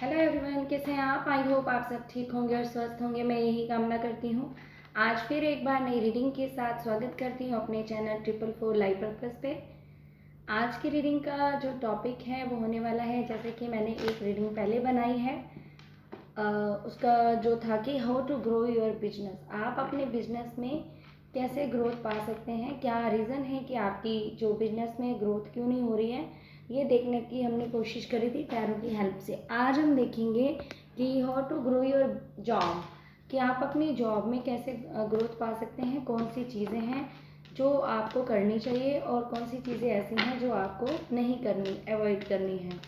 Hello everyone, कैसे हैं आप? आई होप आप सब ठीक होंगे और स्वस्थ होंगे। मैं यही कामना करती हूँ। आज फिर एक बार नई रीडिंग के साथ स्वागत करती हूँ अपने चैनल 444 लाइफ पर्पस पे। आज की रीडिंग का जो टॉपिक है वो होने वाला है, जैसे कि मैंने एक रीडिंग पहले बनाई है, उसका जो था कि how to grow your business. आप अपने बिजनेस में कैसे ग्रोथ पा सकते हैं, क्या रीज़न है कि आपकी जो बिजनेस में ग्रोथ क्यों नहीं हो रही है, ये देखने की हमने कोशिश करी थी टैरो की हेल्प से। आज हम देखेंगे कि how to grow your job, कि आप अपनी जॉब में कैसे ग्रोथ पा सकते हैं, कौन सी चीज़ें हैं जो आपको करनी चाहिए और कौन सी चीज़ें ऐसी हैं जो आपको नहीं करनी, अवॉइड करनी है,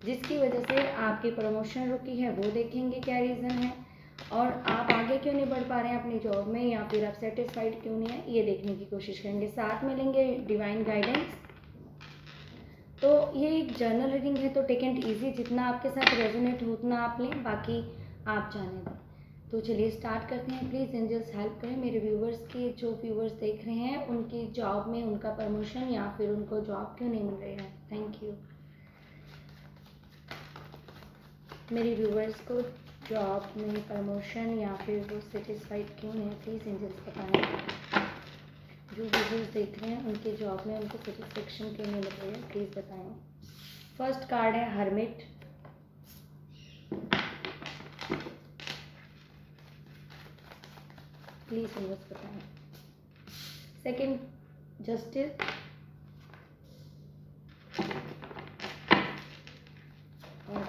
जिसकी वजह से आपकी प्रमोशन रुकी है। वो देखेंगे क्या रीज़न है, और आप आगे क्यों नहीं बढ़ पा रहे हैं अपनी जॉब में, या फिर आप सेटिस्फाइड क्यों नहीं है, ये देखने की कोशिश करेंगे। साथ में लेंगे डिवाइन गाइडेंस। तो ये एक जर्नल रीडिंग है, तो टेक इट ईजी, जितना आपके साथ रेजोनेट हो उतना आप लें, बाकी आप जाने दें। तो चलिए स्टार्ट करते हैं। प्लीज़ एंजल्स हेल्प करें मेरे व्यूवर्स के, जो व्यूवर्स देख रहे हैं उनकी जॉब में उनका प्रमोशन या फिर उनको जॉब क्यों नहीं मिल रही है। Thank you. मेरे व्यूवर्स को जॉब में प्रमोशन या फिर वो सेटिस्फाइड क्यों नहीं है, प्लीज़ एंजल्स बताएं। जो व्यूवर्स देख रहे हैं उनके जॉब में उनको सेटिस्फेक्शन क्यों नहीं मिल रही है, प्लीज़ बताएं। फर्स्ट कार्ड है हर्मिट, प्लीज़ एंजल्स बताएं। सेकंड जस्टिस, और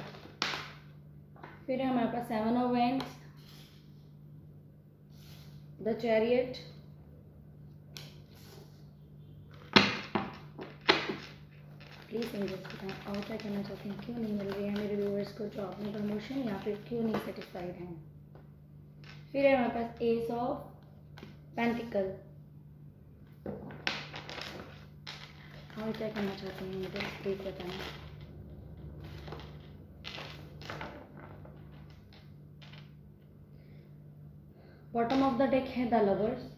फिर है हमारे पास 7 of wands, the chariot, please angels बताएं और क्या कहना चाहते हैं, क्यों नहीं मिल रही है मेरे व्यूअर्स को जॉब में प्रमोशन, या फिर क्यों नहीं सेटिस्फाइड हैं। फिर है हमारे पास एस ऑफ पेंटिकल, और क्या कहना चाहते हैं एंजल्स, प्लीज बताएं। बॉटम ऑफ द डेक है the lovers,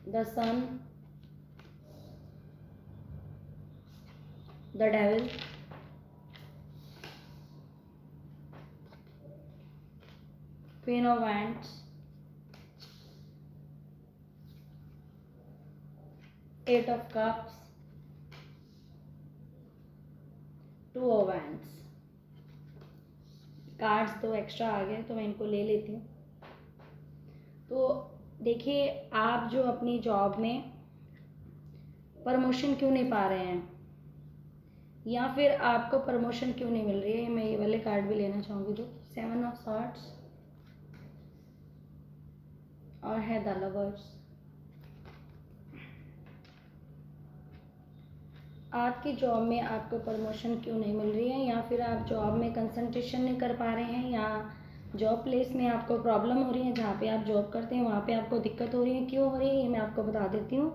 the sun, the devil, queen of wands, 8 of cups, 2 of wands. Cards तो एक्स्ट्रा आ गए तो मैं इनको ले लेती हूँ। तो देखिए, आप जो अपनी जॉब में प्रमोशन क्यों नहीं पा रहे हैं, या फिर आपको प्रमोशन क्यों नहीं मिल रही है, मैं ये वाले कार्ड भी लेना चाहूँगी, जो 7 ऑफ सॉर्ड्स और है द लवर्स। आपकी जॉब में आपको प्रमोशन क्यों नहीं मिल रही है, या फिर आप जॉब में कंसंट्रेशन नहीं कर पा रहे हैं, या जॉब प्लेस में आपको प्रॉब्लम हो रही है, जहाँ पे आप जॉब करते हैं वहाँ पे आपको दिक्कत हो रही है। क्यों हो रही है ये मैं आपको बता देती हूँ।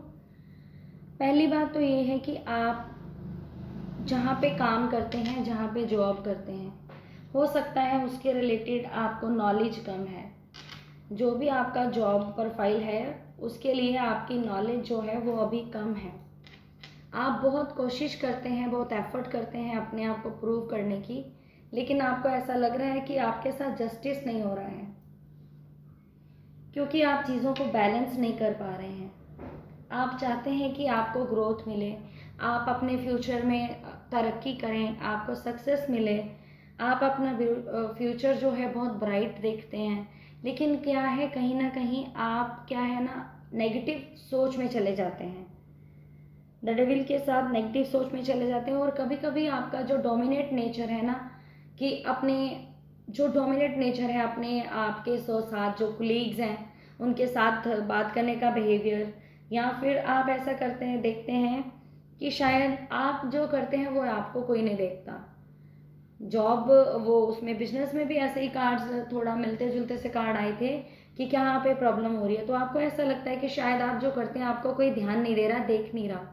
पहली बात तो ये है कि आप जहाँ पे काम करते हैं, जहाँ पे जॉब करते हैं, हो सकता है उसके रिलेटेड आपको नॉलेज कम है। जो भी आपका जॉब प्रोफाइल है उसके लिए आपकी नॉलेज जो है वो अभी कम है। आप बहुत कोशिश करते हैं, बहुत एफर्ट करते हैं अपने आप को प्रूव करने की, लेकिन आपको ऐसा लग रहा है कि आपके साथ जस्टिस नहीं हो रहा है, क्योंकि आप चीज़ों को बैलेंस नहीं कर पा रहे हैं। आप चाहते हैं कि आपको ग्रोथ मिले, आप अपने फ्यूचर में तरक्की करें, आपको सक्सेस मिले, आप अपना फ्यूचर जो है बहुत ब्राइट देखते हैं, लेकिन क्या है, कहीं ना कहीं आप क्या है ना, नेगेटिव सोच में चले जाते हैं, द डेविल के साथ नेगेटिव सोच में चले जाते हैं। और कभी कभी आपका जो डोमिनेट नेचर है ना, कि अपने जो डोमिनेट नेचर है, अपने आपके साथ जो कुलीग्स हैं उनके साथ बात करने का बिहेवियर, या फिर आप ऐसा करते हैं, देखते हैं कि शायद आप जो करते हैं वो आपको कोई नहीं देखता। जॉब वो उसमें बिजनेस में भी ऐसे ही कार्ड्स, थोड़ा मिलते जुलते से कार्ड आए थे कि क्या यहाँ पे प्रॉब्लम हो रही है, तो आपको ऐसा लगता है कि शायद आप जो करते हैं आपको कोई ध्यान नहीं दे रहा, देख नहीं रहा।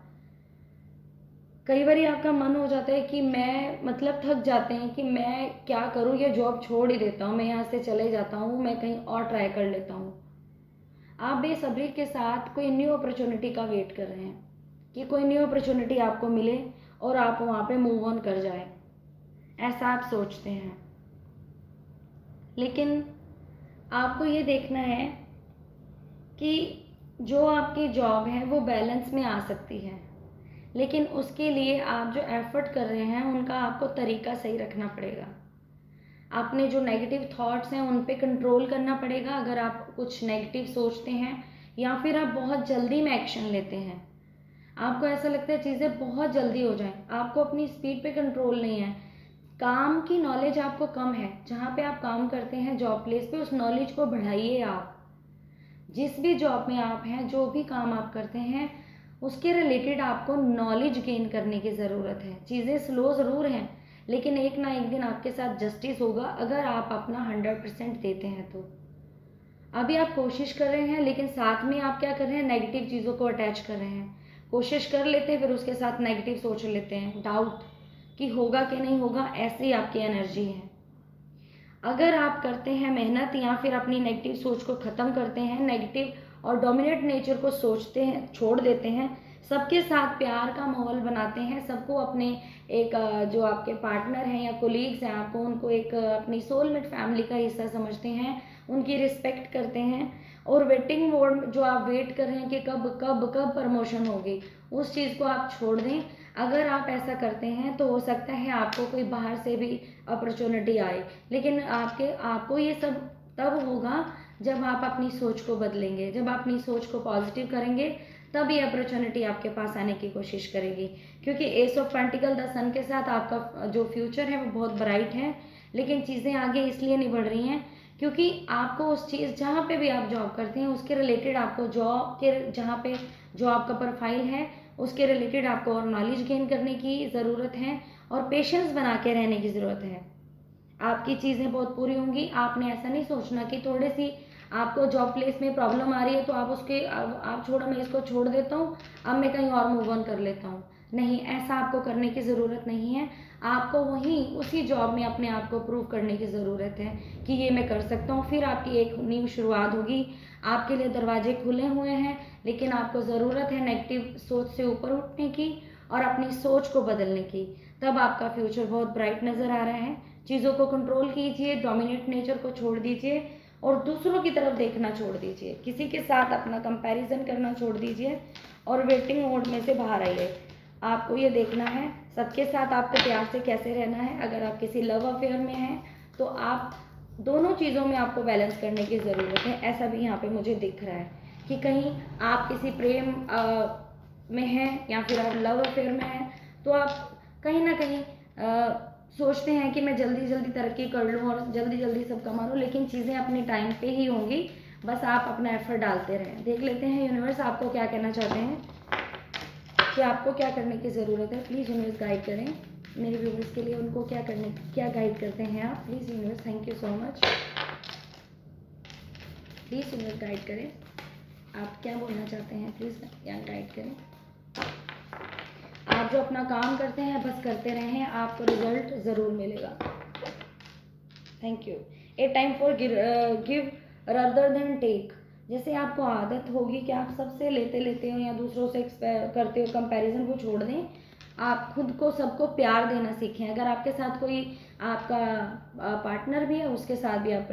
कई बार आपका मन हो जाता है कि मैं मतलब थक जाते हैं कि मैं क्या करूँ, ये जॉब छोड़ ही देता हूँ, मैं यहाँ से चले जाता हूँ, मैं कहीं और ट्राई कर लेता हूँ। आप बेसब्री के साथ कोई न्यू अपॉर्चुनिटी का वेट कर रहे हैं कि कोई न्यू अपॉर्चुनिटी आपको मिले और आप वहाँ पे मूव ऑन कर जाए, ऐसा आप सोचते हैं। लेकिन आपको ये देखना है कि जो आपकी जॉब है वो बैलेंस में आ सकती है, लेकिन उसके लिए आप जो एफर्ट कर रहे हैं उनका आपको तरीका सही रखना पड़ेगा। आपने जो नेगेटिव थॉट्स हैं उन पे कंट्रोल करना पड़ेगा। अगर आप कुछ नेगेटिव सोचते हैं या फिर आप बहुत जल्दी में एक्शन लेते हैं, आपको ऐसा लगता है चीज़ें बहुत जल्दी हो जाएं, आपको अपनी स्पीड पे कंट्रोल नहीं है, काम की नॉलेज आपको कम है, जहाँ पे आप काम करते हैं जॉब प्लेस पे, उस नॉलेज को बढ़ाइए। आप जिस भी जॉब में आप हैं, जो भी काम आप करते हैं, उसके रिलेटेड आपको नॉलेज गेन करने की ज़रूरत है। चीज़ें स्लो ज़रूर हैं, लेकिन एक ना एक दिन आपके साथ जस्टिस होगा अगर आप अपना 100% देते हैं तो। अभी आप कोशिश कर रहे हैं, लेकिन साथ में आप क्या कर रहे हैं, नेगेटिव चीज़ों को अटैच कर रहे हैं। कोशिश कर लेते हैं, फिर उसके साथ नेगेटिव सोच लेते हैं, डाउट कि होगा कि नहीं होगा, ऐसी आपकी एनर्जी है। अगर आप करते हैं मेहनत या फिर अपनी नेगेटिव सोच को ख़त्म करते हैं, नेगेटिव और डोमिनेट नेचर को सोचते हैं, छोड़ देते हैं, सबके साथ प्यार का माहौल बनाते हैं, सबको अपने एक जो आपके पार्टनर हैं या कोलीग्स हैं, आपको उनको एक अपनी सोलमेट फैमिली का हिस्सा समझते हैं, उनकी रिस्पेक्ट करते हैं, और वेटिंग मोड जो आप वेट कर रहे हैं कि कब कब कब प्रमोशन होगी, उस चीज़ को आप छोड़ दें। अगर आप ऐसा करते हैं तो हो सकता है आपको कोई बाहर से भी अपॉर्चुनिटी आए, लेकिन आपको ये सब तब होगा जब आप अपनी सोच को बदलेंगे, जब आप अपनी सोच को पॉजिटिव करेंगे, तब ये अपॉर्चुनिटी आपके पास आने की कोशिश करेगी। क्योंकि एस ऑफ पेंटिकल द सन के साथ आपका जो फ्यूचर है वो बहुत ब्राइट है, लेकिन चीज़ें आगे इसलिए नहीं बढ़ रही हैं क्योंकि आपको उस चीज़ जहाँ पे भी आप जॉब करते हैं उसके रिलेटेड आपको जॉब के जहाँ पे जो आपका प्रोफाइल है उसके रिलेटेड आपको और नॉलेज गेन करने की ज़रूरत है, और पेशेंस बना के रहने की ज़रूरत है। आपकी चीज़ें बहुत पूरी होंगी। आपने ऐसा नहीं सोचना कि थोड़ी सी आपको जॉब प्लेस में प्रॉब्लम आ रही है तो आप आप छोड़ो, मैं इसको छोड़ देता हूँ, अब मैं कहीं और मूव ऑन कर लेता हूँ। नहीं, ऐसा आपको करने की ज़रूरत नहीं है। आपको वहीं उसी जॉब में अपने आप को प्रूव करने की ज़रूरत है कि ये मैं कर सकता हूँ। फिर आपकी एक न्यू शुरुआत होगी, आपके लिए दरवाजे खुले हुए हैं, लेकिन आपको ज़रूरत है नेगेटिव सोच से ऊपर उठने की और अपनी सोच को बदलने की। तब आपका फ्यूचर बहुत ब्राइट नज़र आ रहा है। चीज़ों को कंट्रोल कीजिए, डोमिनेट नेचर को छोड़ दीजिए और दूसरों की तरफ देखना छोड़ दीजिए, किसी के साथ अपना कंपैरिजन करना छोड़ दीजिए और वेटिंग मोड में से बाहर आइए। आपको ये देखना है सबके साथ आपको प्यार से कैसे रहना है। अगर आप किसी लव अफेयर में हैं तो आप दोनों चीज़ों में आपको बैलेंस करने की ज़रूरत है। ऐसा भी यहाँ पे मुझे दिख रहा है कि कहीं आप किसी प्रेम में हैं या फिर आप लव अफेयर में हैं, तो आप कहीं ना कहीं सोचते हैं कि मैं जल्दी जल्दी तरक्की कर लूँ और जल्दी जल्दी सब कमा लूँ, लेकिन चीज़ें अपने टाइम पे ही होंगी, बस आप अपना एफर्ट डालते रहें। देख लेते हैं यूनिवर्स आपको क्या कहना चाहते हैं, कि आपको क्या करने की ज़रूरत है। प्लीज़ यूनिवर्स गाइड करें मेरे व्यूवर्स के लिए, उनको क्या गाइड करते हैं आप। Please universe, thank you so much. Please universe guide करें, आप क्या बोलना चाहते हैं, प्लीज़ यहाँ गाइड करें। आप जो अपना काम करते हैं बस करते रहें, आपको रिजल्ट ज़रूर मिलेगा। Thank you. A time for give rather than take. जैसे आपको आदत होगी कि आप सबसे लेते हो या दूसरों से करते हो कंपैरिजन, वो छोड़ दें। आप खुद को सबको प्यार देना सीखें। अगर आपके साथ कोई आपका पार्टनर भी है उसके साथ भी आप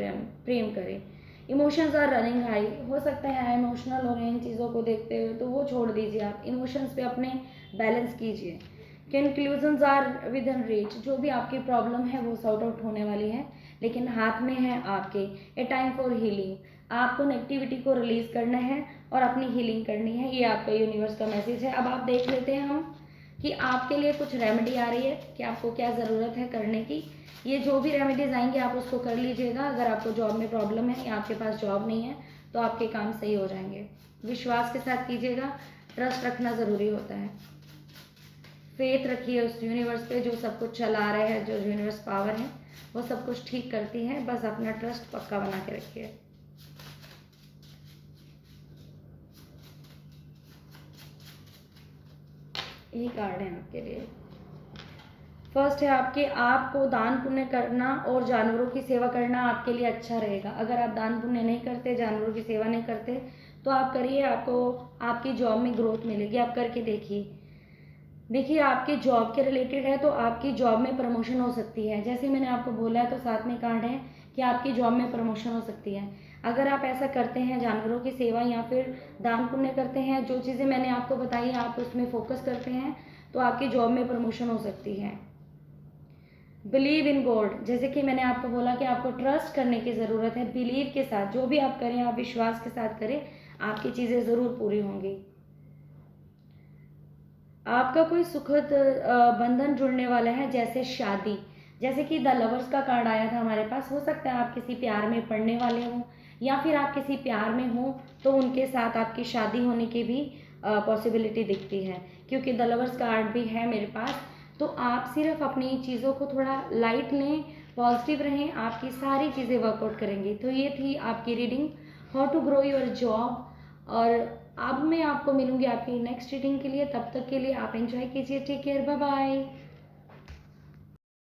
प्रेम करें। इमोशंस आर रनिंग हाई, हो सकता है इमोशनल हो रहे हैं इन चीज़ों को देखते हुए, तो वो छोड़ दीजिए। आप इमोशंस पे अपने बैलेंस कीजिए। Conclusions are within reach, जो भी आपकी प्रॉब्लम है वो सॉर्ट आउट होने वाली है, लेकिन हाथ में है आपके। ए टाइम फॉर हीलिंग, आपको नेगेटिविटी को रिलीज करना है और अपनी हीलिंग करनी है, ये आपका यूनिवर्स का मैसेज है। अब आप देख लेते हैं हम कि आपके लिए कुछ रेमेडी आ रही है कि आपको क्या ज़रूरत है करने की। ये जो भी रेमेडीज आएंगे आप उसको कर लीजिएगा। अगर आपको जॉब में प्रॉब्लम है या आपके पास जॉब नहीं है तो आपके काम सही हो जाएंगे। विश्वास के साथ कीजिएगा, ट्रस्ट रखना ज़रूरी होता है। फेथ रखिए उस यूनिवर्स पे जो सब कुछ चला रहा है, जो यूनिवर्स पावर है वो सब कुछ ठीक करती है, बस अपना ट्रस्ट पक्का बना के रखिए। यही कार्ड है आपके लिए। फर्स्ट है आपको दान पुण्य करना और जानवरों की सेवा करना आपके लिए अच्छा रहेगा। अगर आप दान पुण्य नहीं करते, जानवरों की सेवा नहीं करते, तो आप करिए, आपको आपकी जॉब में ग्रोथ मिलेगी। आप करके देखिए। देखिए, आपके जॉब के रिलेटेड है तो आपकी जॉब में प्रमोशन हो सकती है। जैसे मैंने आपको बोला है तो साथ में कार्ड है कि आपकी जॉब में प्रमोशन हो सकती है। अगर आप ऐसा करते हैं, जानवरों की सेवा या फिर दान पुण्य करते हैं, जो चीज़ें मैंने आपको बताई आप उसमें फोकस करते हैं, तो आपकी जॉब में प्रमोशन हो सकती है। बिलीव इन गॉड, जैसे कि मैंने आपको बोला कि आपको ट्रस्ट करने की ज़रूरत है। बिलीव के साथ जो भी आप करें, आप विश्वास के साथ करें, आपकी चीज़ें ज़रूर पूरी होंगी। आपका कोई सुखद बंधन जुड़ने वाला है, जैसे शादी। जैसे कि द लवर्स का कार्ड आया था हमारे पास, हो सकता है आप किसी प्यार में पड़ने वाले हों या फिर आप किसी प्यार में हों तो उनके साथ आपकी शादी होने की भी पॉसिबिलिटी दिखती है, क्योंकि द लवर्स कार्ड भी है मेरे पास। तो आप सिर्फ अपनी चीज़ों को थोड़ा लाइट लें, पॉजिटिव रहें, आपकी सारी चीज़ें वर्कआउट करेंगी। तो ये थी आपकी reading, how to grow your job. और अब मैं आपको मिलूंगी आपकी नेक्स्ट रीडिंग के लिए। तब तक के लिए आप एंजॉय कीजिए। Take care, bye bye.